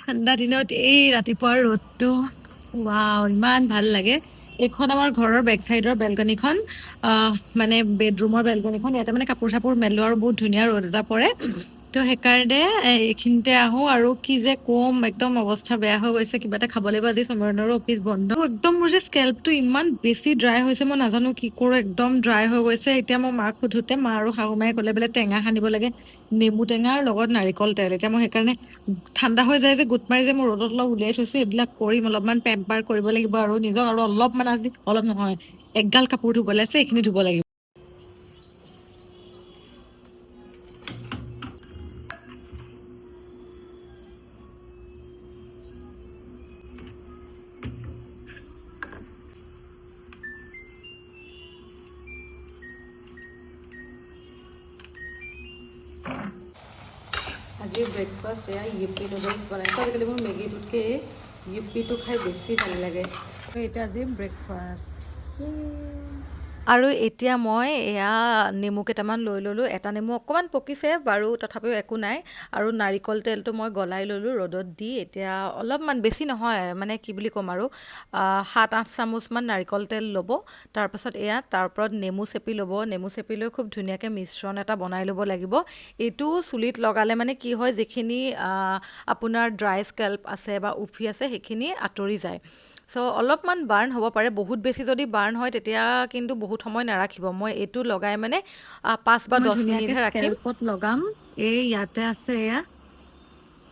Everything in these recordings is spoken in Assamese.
ঠাণ্ডা দিনত এই ৰাতিপুৱাৰ ৰ'দটো ৱাও ইমান ভাল লাগে। এইখন আমাৰ ঘৰৰ বেক চাইডৰ বেলকনিখন, মানে বেডৰুমৰ বেলকনিখন। ইয়াতে মানে কাপোৰ চাপোৰ মেলো আৰু বহুত ধুনীয়া ৰ'দ এটা পৰে। তো সেইকাৰণে এইখিনিতে আহোঁ আৰু কি যে কম, একদম অৱস্থা বেয়া হৈ গৈছে। কিবা এটা খাব লাগিব, আজি সমৰণৰো অফিচ বন্ধ। একদম মোৰ যে স্কেল্পটো ইমান বেছি ড্ৰাই হৈছে, মই নাজানো কি কৰোঁ, একদম ড্ৰাই হৈ গৈছে। এতিয়া মই মাক সোধোতে মা আৰু শাহু মায়ে ক'লে বোলে টেঙা সানিব লাগে, নেমু টেঙাৰ লগত নাৰিকল তেল। এতিয়া মই সেইকাৰণে ঠাণ্ডা হৈ যায় যে গোট মাৰি যে মই ৰ'দত অলপ উলিয়াই থৈছোঁ। এইবিলাক কৰিম, অলপমান পেম্পাৰ কৰিব লাগিব আৰু নিজক, আৰু অলপমান আজি অলপ নহয় এগাল কাপোৰ ধুবলৈ আছে, এইখিনি ধুব লাগিব। আজি ব্ৰেকফাষ্ট এয়া ইউপি নুডলছ বনাইছোঁ। আজিকালি মোৰ মেগীটোতকৈ ইউপিটো খাই বেছি ভাল লাগে। এতিয়া আজি ব্ৰেকফাষ্ট। আৰু এতিয়া মই এয়া নেমু কেইটামান লৈ ল'লোঁ। এটা নেমু অকণমান পকিছে বাৰু, তথাপিও একো নাই। আৰু নাৰিকল তেলটো মই গলাই ল'লোঁ ৰ'দত দি। এতিয়া অলপমান, বেছি নহয়, মানে কি বুলি ক'ম আৰু 7-8 চামুচমান নাৰিকল তেল ল'ব। তাৰপাছত এয়া তাৰ ওপৰত নেমু চেপি ল'ব। নেমু চেপি লৈ খুব ধুনীয়াকৈ মিশ্ৰণ এটা বনাই ল'ব লাগিব। এইটো চুলিত লগালে মানে কি হয়, যিখিনি আপোনাৰ ড্ৰাই স্কেল্প আছে বা উফি আছে সেইখিনি আঁতৰি যায়। চ' অলপমান বাৰ্ণ হ'ব পাৰে। বহুত বেছি যদি বাৰ্ণ হয় তেতিয়া কিন্তু বহুত সময় নাৰাখিব। মই এইটো লগাই মানে 5 বা 10 মিনিটহে ৰাখিম। স্কেল্পত লগাম। এই ইয়াতে আছে এয়া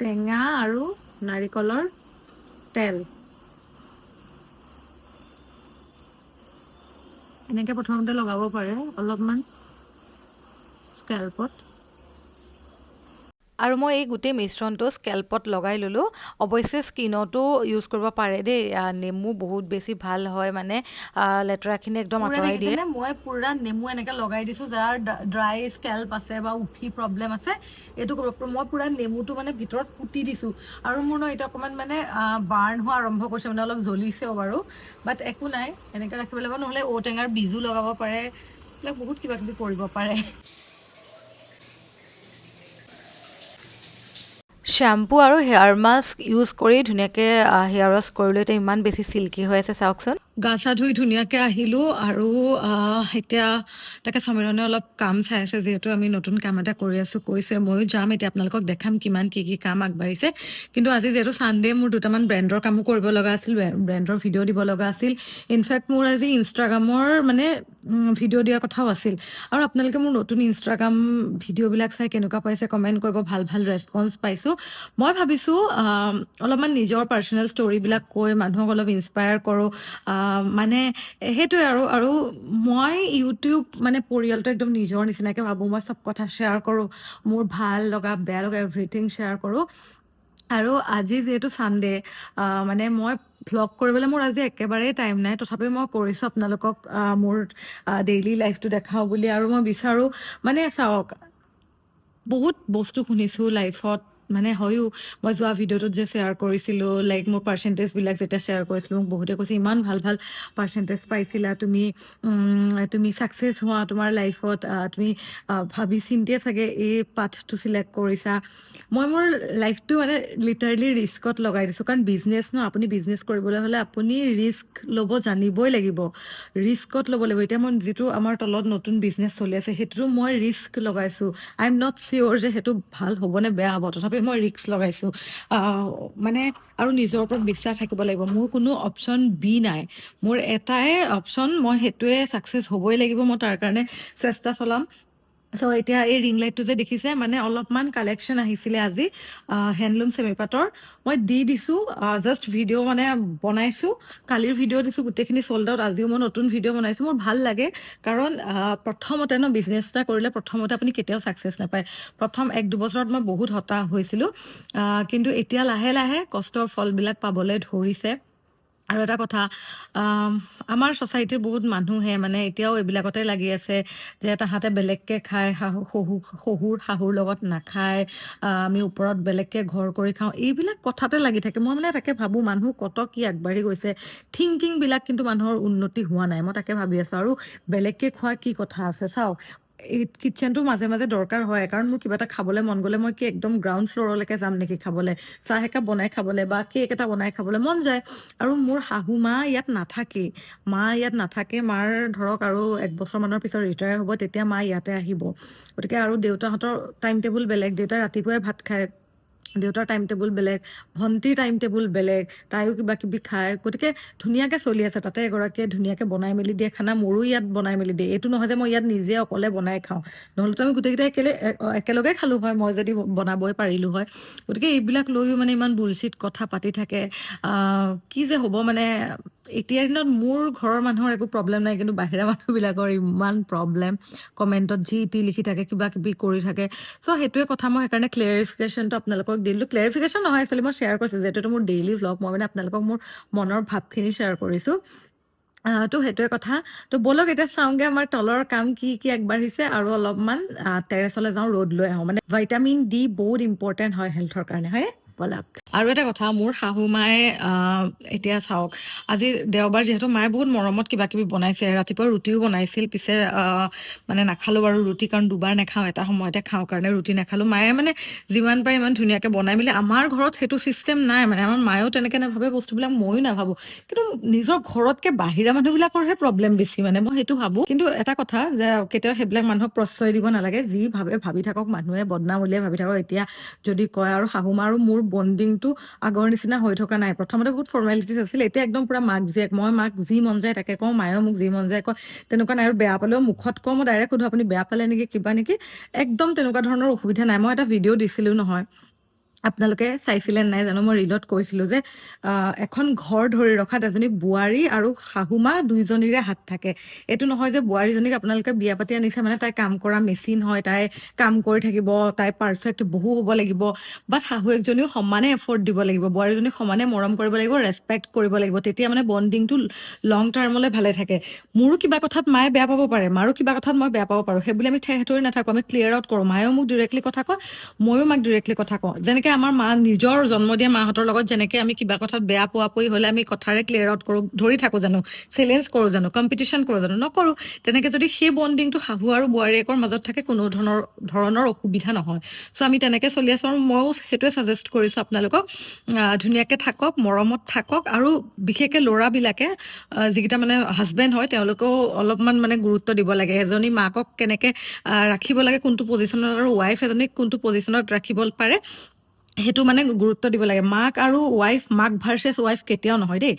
টেঙা আৰু নাৰিকলৰ তেল। এনেকে প্ৰথমতে লগাব পাৰে অলপমান স্কেল্পত। আৰু মই এই গোটেই মিশ্ৰণটো স্কেল্পত লগাই ল'লোঁ। অৱশ্যে স্কিনতো ইউজ কৰিব পাৰে দেই। নেমু বহুত বেছি ভাল হয়, মানে লেতেৰাখিনি একদম আঁতৰাই দিয়ে। মই পুৰা নেমু এনেকৈ লগাই দিছোঁ। যাৰ ড্ৰাই স্কেল্প আছে বা উফি প্ৰব্লেম আছে, এইটো কৰিব। মই পুৰা নেমুটো মানে ভিতৰত কুটি দিছোঁ। আৰু মোৰ এতিয়া অকণমান মানে বাৰ্ণ হোৱা আৰম্ভ কৰিছে, মানে অলপ জ্বলিছেও বাৰু। বাট একো নাই, এনেকৈ ৰাখিব লাগিব। নহ'লে ঔটেঙাৰ বীজো লগাব পাৰে, এইবিলাক বহুত কিবা কিবি কৰিব পাৰে। শ্বেম্পু আৰু হেয়াৰ মাস্ক ইউজ কৰি ধুনীয়াকৈ হেয়াৰ ৱাছ কৰি লৈ এতিয়া ইমান বেছি চিল্কি হৈ আছে চাওকচোন। গা চা ধুই ধুনীয়াকৈ আহিলোঁ আৰু এতিয়া তাকে সমীৰণে অলপ কাম চাই আছে। যিহেতু আমি নতুন কাম এটা কৰি আছোঁ, কৈছে ময়ো যাম। এতিয়া আপোনালোকক দেখাম কিমান কি কাম আগবাঢ়িছে। কিন্তু আজি যিহেতু ছানডে, মোৰ দুটামান ব্ৰেণ্ডৰ কামো কৰিব লগা আছিল, ব্ৰেণ্ডৰ ভিডিঅ' দিব লগা আছিল। ইনফেক্ট মোৰ আজি ইনষ্টাগ্ৰামৰ মানে ভিডিঅ' দিয়াৰ কথাও আছিল। আৰু আপোনালোকে মোৰ নতুন ইনষ্টাগ্ৰাম ভিডিঅ'বিলাক চাই কেনেকুৱা পাইছে কমেণ্ট কৰিব। ভাল ভাল ৰেছপন্স পাইছোঁ। মই ভাবিছোঁ অলপমান নিজৰ পাৰ্চনেল ষ্টৰিবিলাক কৈ মানুহক অলপ ইনস্পায়াৰ কৰোঁ। মানে সেইটোৱে আৰু মই ইউটিউব মানে পৰিয়ালটো একদম নিজৰ নিচিনাকৈ ভাবোঁ। মই চব কথা শ্বেয়াৰ কৰোঁ, মোৰ ভাল লগা বেয়া লগা এভৰিথিং শ্বেয়াৰ কৰোঁ। আৰু আজি যিহেতু ছানডে, মানে মই ভ্লগ কৰিবলৈ মোৰ আজি একেবাৰেই টাইম নাই। তথাপিও মই কৰিছোঁ আপোনালোকক মোৰ ডেইলি লাইফটো দেখাওঁ বুলি। আৰু মই বিচাৰোঁ, মানে চাওক, বহুত বস্তু শুনিছোঁ লাইফত, মানে হয়ো। মই যোৱা ভিডিঅ'টোত যে শ্বেয়াৰ কৰিছিলোঁ, লাইক মোৰ পাৰ্চেণ্টেজবিলাক যেতিয়া শ্বেয়াৰ কৰিছিলোঁ, মোক বহুতে কৈছে ইমান ভাল ভাল পাৰ্চেণ্টেজ পাইছিলা তুমি ছাকচেছ হোৱা তোমাৰ লাইফত, তুমি ভাবি চিন্তিয়ে চাগে এই পাথটো চিলেক্ট কৰিছা। মই মোৰ লাইফটো মানে লিটাৰেলি ৰিস্কত লগাই দিছোঁ। কাৰণ বিজনেছ আপুনি বিজনেছ কৰিবলৈ হ'লে আপুনি ৰিস্ক ল'ব জানিবই লাগিব, ৰিস্কত ল'ব লাগিব। এতিয়া মই যিটো আমাৰ তলত নতুন বিজনেছ চলি আছে, সেইটোতো মই ৰিস্ক লগাইছোঁ। আই এম নট চিয়'ৰ যে সেইটো ভাল হ'বনে বেয়া হ'ব, তথাপি মই ৰিস্ক লগাইছোঁ। মানে আৰু নিজৰ ওপৰত বিশ্বাস থাকিব লাগিব। মোৰ কোনো অপশ্যন বি নাই, মোৰ এটাই অপশ্যন, মই সেইটোৱে ছাকচেছ হ'বই লাগিব। মই তাৰ কাৰণে চেষ্টা চলাম। চ' এতিয়া এই ৰিং লাইটটো যে দেখিছে, মানে অলপমান কালেকশ্যন আহিছিলে আজি হেণ্ডলুম চেমিপাতৰ, মই দি দিছোঁ। জাষ্ট ভিডিঅ' মানে বনাইছোঁ, কালিৰ ভিডিঅ' দিছোঁ, গোটেইখিনি চল্ড আউট। আজিও মই নতুন ভিডিঅ' বনাইছোঁ। মোৰ ভাল লাগে, কাৰণ প্ৰথমতে বিজনেছ এটা কৰিলে প্ৰথমতে আপুনি কেতিয়াও ছাকচেছ নাপায়। প্ৰথম 1-2 বছৰত মই বহুত হতাশ হৈছিলোঁ, কিন্তু এতিয়া লাহে লাহে কষ্টৰ ফলবিলাক পাবলৈ ধৰিছে। আৰু এটা কথা, আমাৰ ছ'চাইটিৰ বহুত মানুহে মানে এতিয়াও এইবিলাকতে লাগি আছে যে তাহাঁতে বেলেগকৈ খায়, শহুৰ শাহুৰ লগত নাখায়, আমি ওপৰত বেলেগকৈ ঘৰ কৰি খাওঁ, এইবিলাক কথাতে লাগি থাকে। মই মানে তাকে ভাবোঁ, মানুহ কত কি আগবাঢ়ি গৈছে, থিংকিংবিলাক কিন্তু মানুহৰ উন্নতি হোৱা নাই। মই তাকে ভাবি আছোঁ। আৰু বেলেগকৈ খোৱাৰ কি কথা আছে চাওক, এই কিটচেনটো মাজে মাজে দৰকাৰ হয়, কাৰণ মোৰ কিবা এটা খাবলৈ মন গ'লে মই কি একদম গ্ৰাউণ্ড ফ্ল'ৰলৈকে যাম নেকি খাবলৈ, চাহ একাপ বনাই খাবলৈ বা কেক এটা বনাই খাবলৈ মন যায়। আৰু মোৰ শাহু মা ইয়াত নাথাকেই, মা ইয়াত নাথাকে, মাৰ ধৰক আৰু 1 বছৰমানৰ পিছত ৰিটায়াৰ হ'ব, তেতিয়া মা ইয়াতে আহিব। গতিকে আৰু দেউতাহঁতৰ টাইম টেবুল বেলেগ, দেউতাই ৰাতিপুৱাই ভাত খায়, দেউতাৰ টাইম টেবুল বেলেগ, ভণ্টিৰ টাইম টেবুল বেলেগ, তাইও কিবা কিবি খায়। গতিকে ধুনীয়াকৈ চলি আছে, তাতে এগৰাকীয়ে ধুনীয়াকৈ বনাই মেলি দিয়ে খানা, মোৰো ইয়াত বনাই মেলি দিয়ে। এইটো নহয় যে মই ইয়াত নিজে অকলে বনাই খাওঁ, নহ'লেতো আমি গোটেইকেইটাই একেলগে খালোঁ হয়, মই যদি বনাবই পাৰিলোঁ হয়। গতিকে এইবিলাক লৈও মানে ইমান বুলচিত কথা পাতি থাকে। কি যে হ'ব মানে, এতিয়াৰ দিনত মোৰ ঘৰৰ মানুহৰ একো প্ৰব্লেম নাই, কিন্তু বাহিৰা মানুহবিলাকৰ ইমান প্ৰব্লেম, কমেণ্টত যি টি লিখি থাকে, কিবা কিবি কৰি থাকে। চ' সেইটোৱে কথা, মই সেইকাৰণে ক্লেৰিফিকেশ্যনটো আপোনালোকক দিলোঁ। ক্লেৰিফিকেশ্যন নহয়, একচুৱেলি মই শ্বেয়াৰ কৰিছোঁ, যিহেতু মোৰ ডেইলি ভ্লগ, মই মানে আপোনালোকক মোৰ মনৰ ভাৱখিনি শ্বেয়াৰ কৰিছোঁ। তো সেইটোৱে কথা। তো ব'লক এতিয়া চাওঁগে আমাৰ তলৰ কাম কি কি আগবাঢ়িছে, আৰু অলপমান টেৰেছলৈ যাওঁ, ৰ'দ লৈ আহোঁ। মানে ভিটামিন ডি বহুত ইম্পৰ্টেণ্ট হয় হেল্থৰ কাৰণে, হয়। ব'লক। আৰু এটা কথা, মোৰ শাহু মায়ে এতিয়া চাওক, আজি দেওবাৰ যিহেতু মায়ে বহুত মৰমত কিবা কিবি বনাইছে, ৰাতিপুৱা ৰুটিও বনাইছিল, পিছে মানে নাখালোঁ বাৰু ৰুটি, কাৰণ দুবাৰ নাখাওঁ, এটা সময়তে খাওঁ কাৰণে ৰুটি নাখালোঁ। মায়ে মানে যিমান পাৰে ইমান ধুনীয়াকৈ বনাই মেলি, আমাৰ ঘৰত সেইটো ছিষ্টেম নাই, মানে আমাৰ মায়েও তেনেকৈ নাভাবে বস্তুবিলাক, ময়ো নাভাবোঁ। কিন্তু নিজৰ ঘৰতকৈ বাহিৰা মানুহবিলাকৰহে প্ৰব্লেম বেছি, মানে মই সেইটো ভাবোঁ। কিন্তু এটা কথা যে কেতিয়াও সেইবিলাক মানুহক প্ৰশ্ৰয় দিব নালাগে, যি ভাবে ভাবি থাকক, মানুহে বদনাম উলিয়াই ভাবি থাকক। এতিয়া যদি কয়, আৰু শাহু মা আৰু মোৰ বণ্ডিংটো আগৰ নিচিনা হৈ থকা নাই। প্ৰথমতে বহুত ফৰ্মেলিটিজ আছিল, এতিয়া একদম পুৰা মাক জীয়েক, মই মাক যি মন যায় তাকে কওঁ, মায়েও মোক যি মন যায় কয়, তেনেকুৱা নাই। আৰু বেয়া পালেও মুখত কওঁ, মই ডাইৰেক্ট সোধোঁ আপুনি বেয়া পালে নেকি, কিবা নেকি, একদম তেনেকুৱা ধৰণৰ অসুবিধা নাই। মই এটা ভিডিঅ' দিছিলোঁ নহয়, আপোনালোকে চাইছিলে নাই জানো, মই ৰিলত কৈছিলোঁ যে এখন ঘৰ ধৰি ৰখাত এজনী বোৱাৰী আৰু শাহু মা দুইজনীৰে হাত থাকে। এইটো নহয় যে বোৱাৰীজনীক আপোনালোকে বিয়া পাতি আনিছে মানে তাই কাম কৰা মেচিন হয়, তাই কাম কৰি থাকিব, তাই পাৰফেক্ট বহু হ'ব লাগিব। বাট শাহুৱেকজনীও সমানে এফৰ্ট দিব লাগিব, বোৱাৰীজনীক সমানে মৰম কৰিব লাগিব, ৰেচপেক্ট কৰিব লাগিব, তেতিয়া মানে বণ্ডিংটো লং টাৰ্মলৈ ভালে থাকে। মোৰো কিবা কথাত মায়ে বেয়া পাব পাৰে, মাৰো কিবা কথাত মই বেয়া পাব পাৰোঁ, সেইবুলি আমি ঠেহতৰি নাথাকোঁ, আমি ক্লিয়াৰ আউট কৰোঁ। মায়েও মোক ডিৰেক্টলি কথা কয়, ময়ো মাক ডিৰেক্টলি কথা কওঁ। যেনেকৈ আমাৰ মা নিজৰ জন্ম দিয়া মাহঁতৰ লগত যেনেকৈ আমি কিবা কথাত বেয়া পোৱা পুৰি হ'লে আমি কথাৰে ক্লিয়াৰ আউট কৰোঁ, ধৰি থাকোঁ জানো, চেলেঞ্জ কৰোঁ জানো, কম্পিটিশ্যন কৰোঁ জানো, নকৰোঁ। তেনেকৈ যদি সেই বণ্ডিংটো শাহু আৰু বোৱাৰীয়েকৰ মাজত থাকে, কোনো ধৰণৰ অসুবিধা নহয়। চ' আমি তেনেকৈ চলি আছোঁ, আৰু ময়ো সেইটোৱে ছাজেষ্ট কৰিছোঁ আপোনালোকক, ধুনীয়াকৈ থাকক, মৰমত থাকক, আৰু বিশেষকৈ ল'ৰাবিলাকে যিকেইটা মানে হাজবেণ্ড হয়, তেওঁলোকেও অলপমান মানে গুৰুত্ব দিব লাগে, এজনী মাকক কেনেকৈ ৰাখিব লাগে, কোনটো পজিশ্যনত, আৰু ৱাইফ এজনীক কোনটো পজিশ্যনত ৰাখিব পাৰে, সেইটো মানে গুৰুত্ব দিব লাগে। মাক আৰু ৱাইফ, মাক ভাৰ্চেছ ৱাইফ কেতিয়াও নহয় দেই।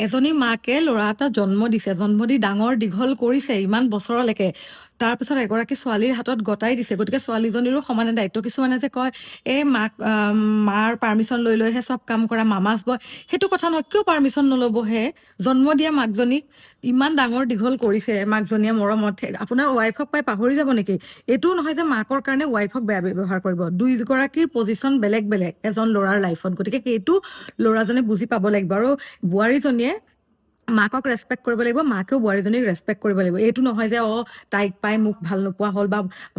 এজনী মাকে ল'ৰা এটা জন্ম দিছে, জন্ম দি ডাঙৰ দীঘল কৰিছে ইমান বছৰলৈকে, তাৰপিছত এগৰাকী ছোৱালীৰ হাতত গতাই দিছে। গতিকে ছোৱালীজনীৰো সমানে দায়িত্ব। কিছুমানে যে কয় এই মাৰ পাৰ্মিশ্যন লৈ লৈহে চব কাম কৰা, মামাজ বয়, সেইটো কথা নহয়। কিয় পাৰ্মিশ্যন নল'বহে? জন্ম দিয়া মাকজনীক ইমান ডাঙৰ দীঘল কৰিছে, মাকজনীয়ে মৰমত, আপোনাৰ ৱাইফক পাই পাহৰি যাব নেকি? এইটোও নহয় যে মাকৰ কাৰণে ৱাইফক বেয়া ব্যৱহাৰ কৰিব। দুইগৰাকীৰ পজিশ্যন বেলেগ বেলেগ এজন ল'ৰাৰ লাইফত, গতিকে সেইটো ল'ৰাজনে বুজি পাব লাগিব। আৰু বোৱাৰীজনীয়ে মাকক ৰেচপেক্ট কৰিব লাগিব, মাকেও বোৱাৰীজনীক ৰেচপেক্ট কৰিব লাগিব। এইটো নহয় যে তাইক পাই মোক ভাল নোপোৱা হ'ল, বা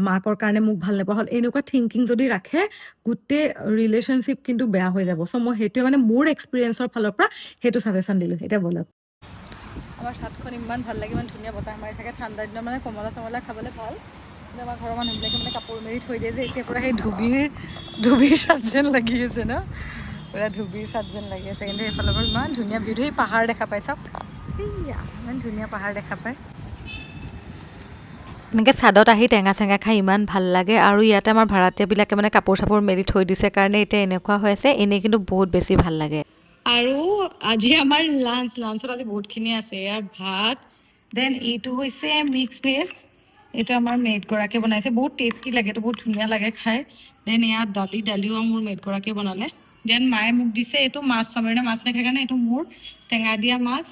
মাকৰ কাৰণে মোক ভাল নোপোৱা হ'ল, এনেকুৱা থিংকিং যদি ৰাখে, গোটেই ৰিলেশ্যনশ্বিপ কিন্তু বেয়া হৈ যাব। চ' মই সেইটোৱে মানে মোৰ এক্সপিৰিয়েঞ্চৰ ফালৰ পৰা সেইটো ছাজেশ্যন দিলোঁ। এতিয়া বলক। আমাৰ ছাদখন ইমান ভাল লাগে, ইমান ধুনীয়া বতাহ মাৰি থাকে, ঠাণ্ডা দিনত মানে কমলা চমলা খাবলৈ ভাল। কিন্তু আমাৰ ঘৰৰ মানুহবিলাকে মানে কাপোৰ মেলি থৈ দিয়ে যে, এতিয়া পূৰা সেই ধুবিৰ ছাদ যেন লাগি আছে ন, পূৰা ধুবিৰ ছাদ যেন লাগি আছে। কিন্তু এইফালৰ পৰা ইমান ধুনীয়া ভিউ, সেই পাহাৰ দেখা পাই চাওক, সেয়া ইমান ধুনীয়া পাহাৰ দেখা পায়। এনেকৈ ছাদত আহি টেঙা চেঙা খাই ইমান ভাল লাগে। আৰু ইয়াতে আমাৰ ভাড়াতীয়াবিলাকে মানে কাপোৰ চাপোৰ মেলি থৈ দিছে কাৰণে এতিয়া এনেকুৱা হৈ আছে, এনেই কিন্তু বহুত বেছি ভাল লাগে। আৰু আজি আমাৰ লাঞ্চত আজি বহুতখিনি আছে। এয়া ভাত, দেন এইটো হৈছে মিক্স ভেজ, এইটো আমাৰ মেডগৰাকীয়ে বনাইছে, বহুত টেষ্টি লাগে, এইটো বহুত ধুনীয়া লাগে খাই। দেন এয়া দালিও মোৰ মেডগৰাকীয়ে বনালে। দেন মায়ে মোক দিছে এইটো মাছ, চামৰিনা মাছ নাখায় কাৰণে এইটো মোৰ টেঙা দিয়া মাছ।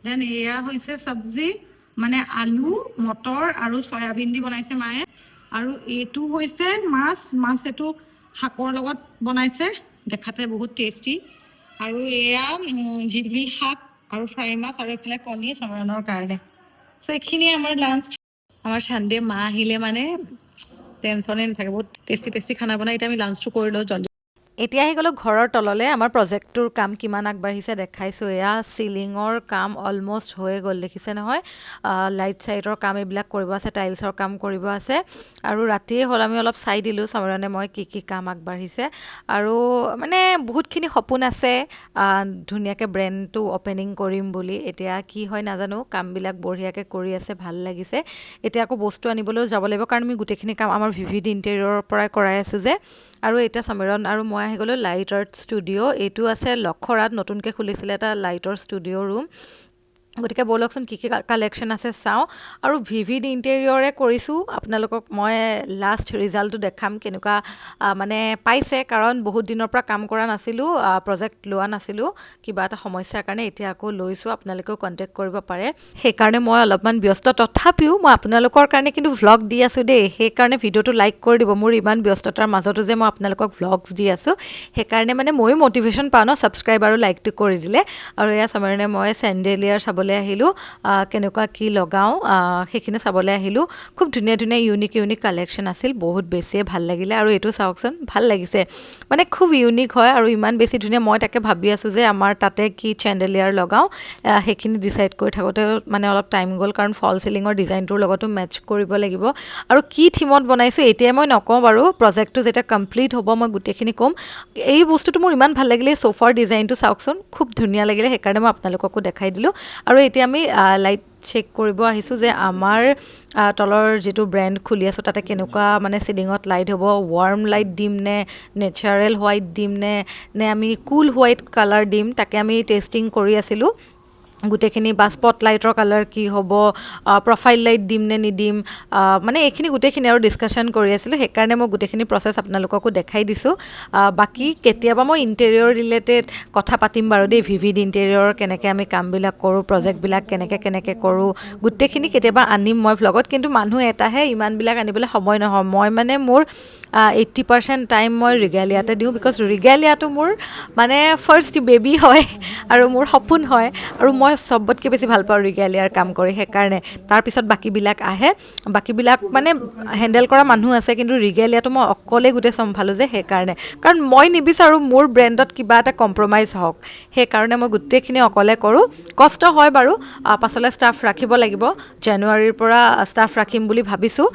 দেন এয়া হৈছে চব্জি, মানে আলু, মটৰ আৰু চয়াবিন দি বনাইছে মায়ে। আৰু এইটো হৈছে মাছ এইটো শাকৰ লগত বনাইছে, দেখাতে বহুত টেষ্টি। আৰু এয়া জিলমিল শাক আৰু ফ্ৰাই মাছ, আৰু এইফালে কণী চমৰণৰ কাৰণে। চ' এইখিনিয়ে আমাৰ লাঞ্চ। আমাৰ চানডে মা আহিলে মানে টেনশ্যনে নাথাকে, বহুত টেষ্টি খানা বনাই। এতিয়া আমি লাঞ্চটো কৰি লওঁ জলদি। এতিয়া আহি গ'লো ঘৰৰ তললৈ আমাৰ প্ৰজেক্টটোৰ কাম কিমান আগবাঢ়িছে দেখাইছোঁ এয়া চিলিঙৰ কাম অলম'ষ্ট হৈয়ে গ'ল দেখিছে নহয় লাইট চাইটৰ কাম এইবিলাক কৰিব আছে টাইলছৰ কাম কৰিব আছে আৰু ৰাতিয়ে হ'ল আমি অলপ চাই দিলোঁ সমৰণে মই কি কাম আগবাঢ়িছে আৰু মানে বহুতখিনি সপোন আছে ধুনীয়াকৈ ব্ৰেণ্ডটো অ'পেনিং কৰিম বুলি এতিয়া কি হয় নাজানো কামবিলাক বঢ়িয়াকৈ কৰি আছে ভাল লাগিছে এতিয়া আকৌ বস্তু আনিবলৈও যাব লাগিব কাৰণ আমি গোটেইখিনি কাম আমাৰ ভিভিড ইণ্টেৰিয়ৰৰ পৰাই কৰাই আছোঁ যে আৰু এতিয়া সমৰণ আৰু মই আহি গ'লোঁ লাইট আৰ্ট ষ্টুডিঅ' এইটো আছে লখৰাত নতুনকৈ খুলিছিলে এটা লাইটৰ ষ্টুডিঅ' ৰুম গতিকে ব'লকচোন কি কালেকশ্যন আছে চাওঁ আৰু ভিভিড ইণ্টেৰিয়ৰে কৰিছোঁ আপোনালোকক মই লাষ্ট ৰিজাল্টটো দেখাম কেনেকুৱা মানে পাইছে কাৰণ বহুত দিনৰ পৰা কাম কৰা নাছিলোঁ প্ৰজেক্ট লোৱা নাছিলোঁ কিবা এটা সমস্যাৰ কাৰণে এতিয়া আকৌ লৈছোঁ আপোনালোকেও কণ্টেক্ট কৰিব পাৰে সেইকাৰণে মই অলপমান ব্যস্ত তথাপিও মই আপোনালোকৰ কাৰণে কিন্তু ভ্লগ দি আছোঁ দেই সেইকাৰণে ভিডিঅ'টো লাইক কৰি দিব মোৰ ইমান ব্যস্ততাৰ মাজতো যে মই আপোনালোকক ভ্লগছ দি আছোঁ সেইকাৰণে মানে ময়ো মটিভেশ্যন পাওঁ ন ছাবস্ক্ৰাইব আৰু লাইকটো কৰি দিলে আৰু এয়া চামাৰণে মই চেণ্ডেলিয়াৰ চাবলৈ আহিলোঁ কেনেকুৱা কি লগাওঁ সেইখিনি চাবলৈ আহিলোঁ খুব ধুনীয়া ধুনীয়া ইউনিক কালেকশ্যন আছিল বহুত বেছিয়ে ভাল লাগিলে আৰু এইটো চাওকচোন ভাল লাগিছে মানে খুব ইউনিক হয় আৰু ইমান বেছি ধুনীয়া মই তাকে ভাবি আছোঁ যে আমাৰ তাতে কি চেণ্ডেলিয়াৰ লগাওঁ সেইখিনি ডিচাইড কৰি থাকোঁতে মানে অলপ টাইম গ'ল কাৰণ ফল চিলিঙৰ ডিজাইনটোৰ লগতো মেটচ কৰিব লাগিব আৰু কি থিমত বনাইছোঁ এতিয়াই মই নকওঁ বাৰু প্ৰজেক্টটো যেতিয়া কমপ্লিট হ'ব মই গোটেইখিনি ক'ম এই বস্তুটো মোৰ ইমান ভাল লাগিলে চোফাৰ ডিজাইনটো চাওকচোন খুব ধুনীয়া লাগিলে সেইকাৰণে মই আপোনালোককো দেখাই দিলোঁ আৰু এতিয়া আমি লাইট চেক কৰিব আহিছোঁ যে আমাৰ তলৰ যিটো ব্ৰেণ্ড খুলি আছোঁ তাতে কেনেকুৱা মানে চিলিঙত লাইট হ'ব ৱাৰ্ম লাইট দিম নে নেচাৰেল হোৱাইট দিম নে আমি কুল হোৱাইট কালাৰ দিম তাকে আমি টেষ্টিং কৰি আছিলোঁ গোটেইখিনি বা স্পট লাইটৰ কালাৰ কি হ'ব প্ৰফাইল লাইট দিম নে নিদিম মানে এইখিনি গোটেইখিনি আৰু ডিছকাশ্যন কৰি আছিলোঁ সেইকাৰণে মই গোটেইখিনি প্ৰচেছ আপোনালোককো দেখাই দিছোঁ বাকী কেতিয়াবা মই ইণ্টেৰিয়ৰ ৰিলেটেড কথা পাতিম বাৰু দেই ভিভিড ইণ্টেৰিয়ৰ কেনেকৈ আমি কামবিলাক কৰোঁ প্ৰজেক্টবিলাক কেনেকৈ কৰোঁ গোটেইখিনি কেতিয়াবা আনিম মই ভ্লগত কিন্তু মানুহ এটাহে ইমানবিলাক আনিবলৈ সময় নহয় মই মানে মোৰ 80% টাইম মই ৰিগেলিয়াতে দিওঁ বিকজ ৰিগেলিয়াটো মোৰ মানে ফাৰ্ষ্ট বেবী হয় আৰু মোৰ সপোন হয় আৰু মই চবতকৈ বেছি ভাল পাওঁ ৰিগেলিয়াৰ কাম কৰি সেইকাৰণে তাৰপিছত বাকীবিলাক আহে বাকীবিলাক মানে হেণ্ডেল কৰা মানুহ আছে কিন্তু ৰিগেলিয়াটো মই অকলেই গোটেই চম্ভালোঁ যে সেইকাৰণে কাৰণ মই নিবিচাৰোঁ মোৰ ব্ৰেণ্ডত কিবা এটা কম্প্ৰমাইজ হওক সেইকাৰণে মই গোটেইখিনি অকলে কৰোঁ কষ্ট হয় বাৰু পাছলৈ ষ্টাফ ৰাখিব লাগিব জানুৱাৰীৰ পৰা ষ্টাফ ৰাখিম বুলি ভাবিছোঁ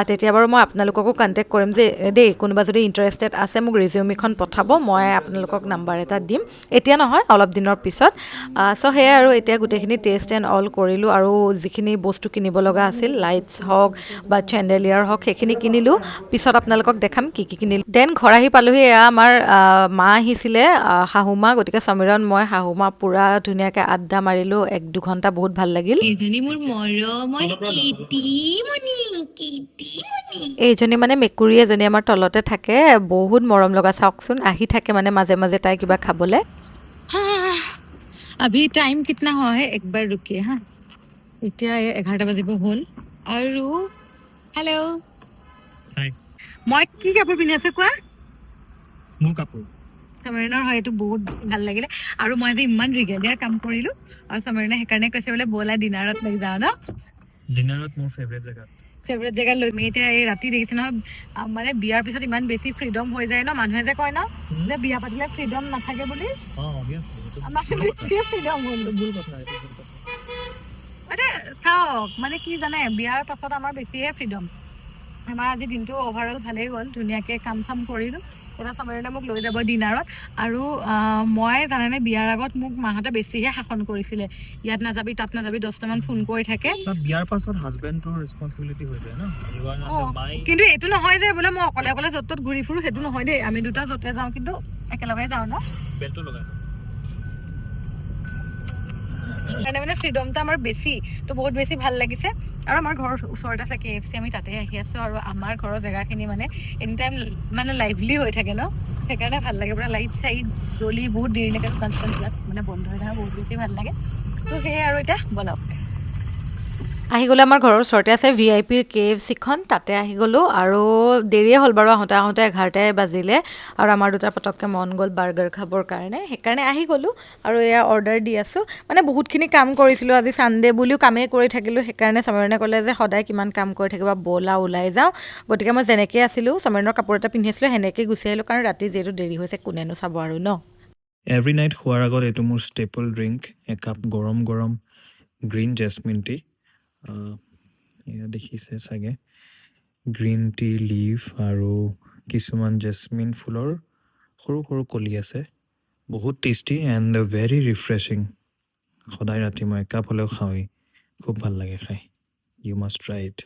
তেতিয়া বাৰু মই আপোনালোককো কণ্টেক্ট কৰিম যে দেই কোনোবা যদি ইণ্টাৰেষ্টেড আছে মোক ৰিজিউমিখন পঠাব মই আপোনালোকক নাম্বাৰ এটা দিম এতিয়া নহয় অলপ দিনৰ পিছত চ' সেয়াই আৰু এতিয়া গোটেইখিনি টেষ্ট এণ্ড অল কৰিলোঁ আৰু যিখিনি বস্তু কিনিব লগা আছিল লাইটছ হওক বা চেণ্ডেলিয়াৰ হওক সেইখিনি কিনিলোঁ পিছত আপোনালোকক দেখাম কি কিনিলোঁ দেন ঘৰ আহি পালোঁহি এয়া আমাৰ মা আহিছিলে শাহুমা গতিকে সমীৰণ মই শাহুমা পূৰা ধুনীয়াকৈ আড্ডা মাৰিলোঁ 1-2 ঘণ্টা বহুত ভাল লাগিল এইজনী মানে মেকুৰী এজনী আমাৰ তলতে থাকে বহুত মৰম লগা চাওকচোন আহি থাকে মানে মাজে মাজে তাই কিবা খাবলৈ अभी टाइम कितना हुआ है एक बार रुकिए हाँ এতিয়া 11টা বাজিব হ'ল আৰু হেল্ল' হাই মই কি কাপোৰ পিন্ধি আছোঁ কোৱা মোৰ কাপোৰ সমীৰণৰ হয় এইটো বহুত ভাল লাগিলে আৰু মই যে ইমান ৰিগেলিয়াৰ কাম কৰিলোঁ আৰু সমীৰণে সেইকাৰণে কৈছে বোলে ব'লা ডিনাৰত লৈ যাওঁ ন ডিনাৰত মোৰ ফেভৰেট জেগা লৈ আমি এতিয়া এই ৰাতি দেখিছে নহয় মানে বিয়াৰ পিছত ইমান বেছি ফ্ৰীডম হৈ যায় ন মানুহে যে কয় ন যে বিয়া পাতিলে ফ্ৰীডম নাথাকে বুলি চাওক মানে কি জানে বিয়াৰ পাছত আমাৰ বেছিহে ফ্ৰীডম আমাৰ আজি দিনটো অভাৰঅল ভালেই গ'ল ধুনীয়াকৈ কাম চাম কৰিলোঁ এটা সমীৰণে মোক লৈ যাব ডিনাৰত আৰু মই জানেনে বিয়াৰ আগত মোক মাহঁতে বেছিহে শাসন কৰিছিলে ইয়াত নাযাবি তাত নাযাবি 10টামান ফোন কৰি থাকে বিয়াৰ পাছত হাজবেণ্ডৰ ৰেছপনচিবিলিটি হৈ যায় ন কিন্তু এইটো নহয় যে বোলে মই অকলে অকলে য'ত ত'ত ঘূৰি ফুৰোঁ সেইটো নহয় দেই আমি দুটা য'তে যাওঁ কিন্তু একেলগে যাওঁ ন বেলটো লগাই কাৰণে মানে ফ্ৰীডমটো আমাৰ বেছি তো বহুত বেছি ভাল লাগিছে আৰু আমাৰ ঘৰৰ ওচৰতে আছে KFC আমি তাতে আহি আছোঁ আৰু আমাৰ ঘৰৰ জেগাখিনি মানে এনি টাইম মানে লাইভলি হৈ থাকে ন সেইকাৰণে ভাল লাগে পুৰা লাইট চাইট জ্বলি বহুত দেৰিলৈকে দোকান চোকানবিলাক মানে বন্ধ হৈ থাকে বহুত বেছি ভাল লাগে তো সেয়াই আৰু এতিয়া বনাওক আহি গ'লোঁ আমাৰ ঘৰৰ ওচৰতে আছে VIPৰ KFCখন, তাতে আহি গ'লোঁ আৰু দেৰিয়ে হ'ল বাৰু আহোঁতে আহোঁতে 11টাই বাজিলে আৰু আমাৰ দুটাৰ পটককৈ মন গ'ল বাৰ্গাৰ খাবৰ কাৰণে, সেইকাৰণে আহি গ'লোঁ আৰু এয়া অৰ্ডাৰ দি আছোঁ। মানে বহুতখিনি কাম কৰিছিলোঁ, আজি ছানডে' বুলিও কামেই কৰি থাকিলোঁ, সেইকাৰণে সমীৰণে ক'লে যে সদায় কিমান কাম কৰি থাকিবা, ব'লা ওলাই যাওঁ। গতিকে মই যেনেকৈ আছিলোঁ, সমীৰণৰ কাপোৰ এটা পিন্ধি আছিলোঁ, সেনেকৈয়ে গুচি আহিলোঁ, কাৰণ ৰাতি যিহেতু দেৰি হৈছে কোনেনো চাব আৰু ন। এভৰি নাইট শোৱাৰ আগত এইটো মোৰ ষ্টেপল ড্ৰিংক, একাপ গৰম গৰম গ্ৰীণ জেচমিন টি। এয়া দেখিছে চাগে, গ্ৰীণ টি লিভ আৰু কিছুমান জেচমিন ফুলৰ সৰু সৰু কলি আছে। বহুত টেষ্টি এণ্ড ভেৰি ৰিফ্ৰেছিং। সদায় ৰাতি মই একাপ হ'লেও খাওঁৱেই, খুব ভাল লাগে খাই। You must try it.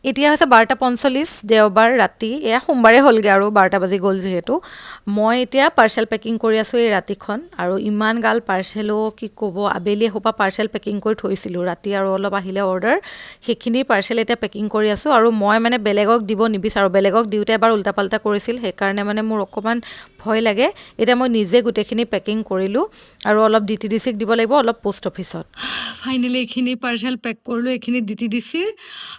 এতিয়া হৈছে 12:45 দেওবাৰ ৰাতি, এয়া সোমবাৰে হ'লগৈ আৰু 12টা বাজি গ'ল যিহেতু। মই এতিয়া পাৰ্চেল পেকিং কৰি আছোঁ এই ৰাতিখন, আৰু ইমান গাল পাৰ্চেলো কি ক'ব, আবেলি এসোপা পাৰ্চেল পেকিং কৰি থৈছিলোঁ, ৰাতি আৰু অলপ আহিলে অৰ্ডাৰ, সেইখিনি পাৰ্চেল এতিয়া পেকিং কৰি আছোঁ। আৰু মই মানে বেলেগক দিব নিবিচাৰোঁ, বেলেগক দিওঁতে এবাৰ উল্টা পাল্টা কৰিছিল, সেইকাৰণে মানে মোৰ অকণমান ভয় লাগে। এতিয়া মই নিজে গোটেইখিনি পেকিং কৰিলোঁ আৰু অলপ DTDCক দিব লাগিব, অলপ পোষ্ট অফিচত। ফাইনেলি এইখিনি পাৰ্চেল পেক কৰিলোঁ, এইখিনি DTDCৰ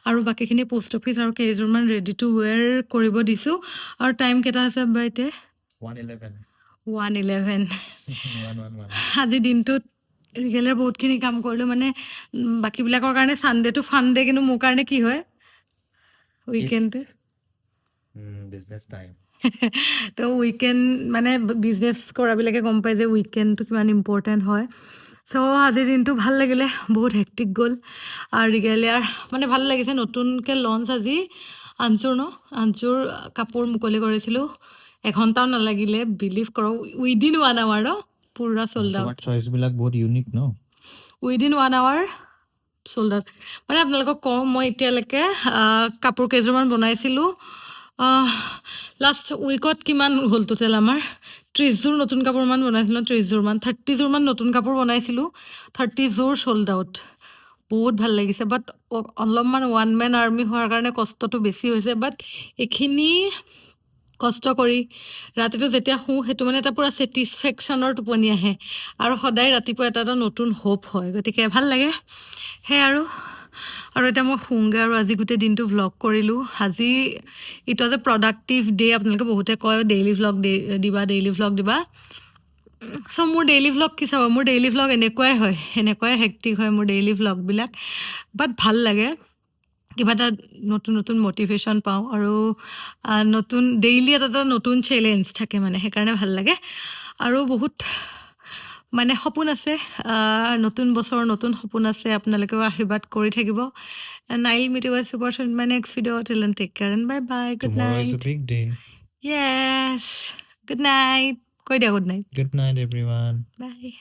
আৰু বাকীখিনি পোষ্ট অফিচ আৰু কেইযোৰমান ৰেডি টু ৱেৰ কৰিব দিছোঁ। আৰু টাইম কেইটা আছে বা এতিয়া 1:11। আজি দিনটোত ৰিগেলৰ বহুতখিনি কাম কৰিলোঁ, মানে বাকীবিলাকৰ কাৰণে ছানডেটো ফান ডে, কিন্তু মোৰ কাৰণে কি হয় উইকেণ্ডটো। Business time. তো উইকেণ্ড মানে বিজনেছ কৰাবিলাকে গম পায় যে উইকেণ্ডটো কিমান ইম্পৰ্টেণ্ট হয়। চ' আজিৰ দিনটো ভাল লাগিলে, বহুত হেক্টিক গ'ল। আৰু ৰিগেলিয়াৰ মানে ভাল লাগিছে, নতুনকৈ লঞ্চ আজি আঞ্চুৰ আঞ্চুৰ কাপোৰ মুকলি কৰিছিলোঁ, এঘণ্টাও নালাগিলে, বিলিভ কৰক, উইদিন 1 hour পুৰা চল্ড আউট। চইচবিলাক বহুত ইউনিক ন। Within 1 hour sold out. মানে আপোনালোকক কওঁ, মই এতিয়ালৈকে কাপোৰ কেইযোৰমান বনাইছিলোঁ, লাষ্ট উইকত কিমান হ'ল টোটেল আমাৰ 30যোৰ নতুন কাপোৰমান বনাইছিলোঁ, 30যোৰমান নতুন কাপোৰ বনাইছিলোঁ, 30যোৰ চল্ড আউট। বহুত ভাল লাগিছে, বাট অলপমান ওৱান মেন আৰ্মি হোৱাৰ কাৰণে কষ্টটো বেছি হৈছে, বাট এইখিনি কষ্ট কৰি ৰাতিটো যেতিয়া শুওঁ, সেইটো মানে এটা পূৰা ছেটিছফেকশ্যনৰ টোপনি আহে, আৰু সদায় ৰাতিপুৱা এটা এটা নতুন হোপ হয়, গতিকে ভাল লাগে। সেয়াই আৰু এতিয়া মই শুওঁগৈ, আৰু আজি গোটেই দিনটো ভ্লগ কৰিলোঁ। আজি it was a productive day. আপোনালোকে বহুতে কয় ডেইলি ভ্লগ দিবা। চ' মোৰ ডেইলি ভ্লগ কি চাব, মোৰ ডেইলি ভ্লগ এনেকুৱাই হয়, এনেকুৱাই হেক্টিক হয় মোৰ ডেইলি ভ্লগবিলাক, বাট ভাল লাগে, কিবা এটা নতুন নতুন মটিভেশ্যন পাওঁ, আৰু নতুন ডেইলি এটা এটা নতুন চেলেঞ্জ থাকে, মানে সেইকাৰণে ভাল লাগে। আৰু বহুত মানে সপোন আছে, নতুন বছৰৰ নতুন সপোন আছে, আপোনালোকেও আশীৰ্বাদ কৰি থাকিব। And I'll meet you guys super soon in my next video. Till then, take care and bye-bye. Good Tomorrow is a night. big day. Yes. Good night. কৈ দিয়া good night. Good night, everyone. Bye.